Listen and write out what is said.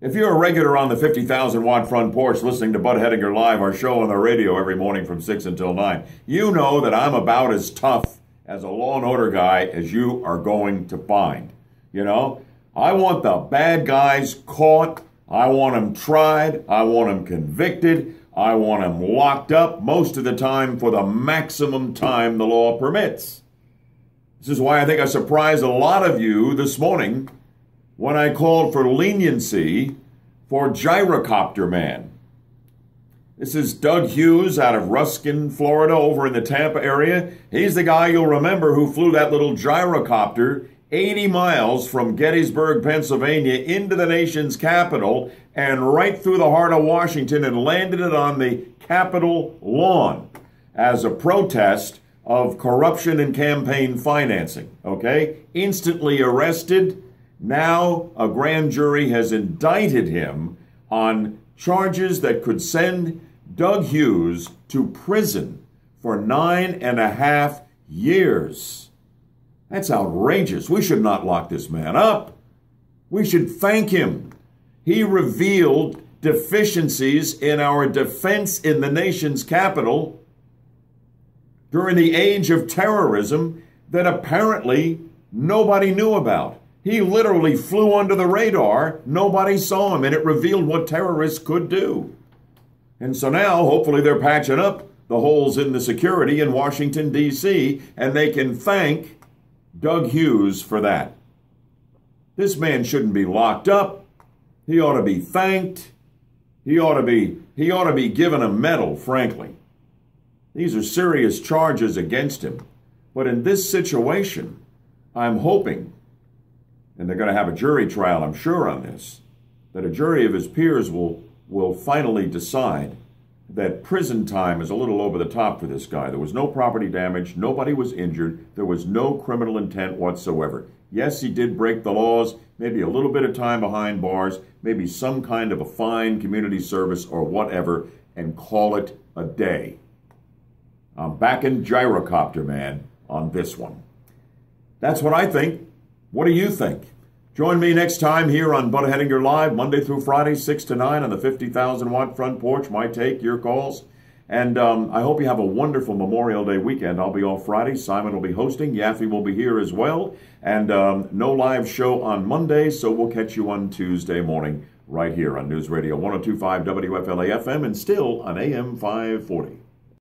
If you're a regular on the 50,000-watt front porch listening to Bud Hedinger Live, our show on the radio every morning from 6 until 9, you know that I'm about as tough as a law and order guy as you are going to find. You know, I want the bad guys caught. I want them tried. I want them convicted. I want them locked up most of the time for the maximum time the law permits. This is why I think I surprised a lot of you this morning when I called for leniency for Gyrocopter Man. This is Doug Hughes out of Ruskin, Florida, over in the Tampa area. He's the guy you'll remember who flew that little gyrocopter 80 miles from Gettysburg, Pennsylvania, into the nation's capital and right through the heart of Washington and landed it on the Capitol lawn as a protest of corruption and campaign financing, okay? Instantly arrested. Now a grand jury has indicted him on charges that could send Doug Hughes to prison for 9.5 years. That's outrageous. We should not lock this man up. We should thank him. He revealed deficiencies in our defense in the nation's capital during the age of terrorism that apparently nobody knew about. He literally flew under the radar. Nobody saw him, and it revealed what terrorists could do. And so now, hopefully, they're patching up the holes in the security in Washington, D.C., and they can thank Doug Hughes for that. This man shouldn't be locked up. He ought to be thanked. He ought to be given a medal, frankly. These are serious charges against him. But in this situation, I'm hoping, and they're going to have a jury trial, I'm sure, on this, that a jury of his peers will finally decide that prison time is a little over the top for this guy. There was no property damage. Nobody was injured. There was no criminal intent whatsoever. Yes, he did break the laws, maybe a little bit of time behind bars, maybe some kind of a fine, community service, or whatever, and call it a day. I'm backing Gyrocopter Man on this one. That's what I think. What do you think? Join me next time here on Bud Hedinger Live, Monday through Friday, 6 to 9 on the 50,000-watt front porch. My take, your calls. And I hope you have a wonderful Memorial Day weekend. I'll be off Friday. Simon will be hosting. Yaffe will be here as well. And no live show on Monday, so we'll catch you on Tuesday morning right here on News Radio 102.5 WFLA FM and still on AM 540.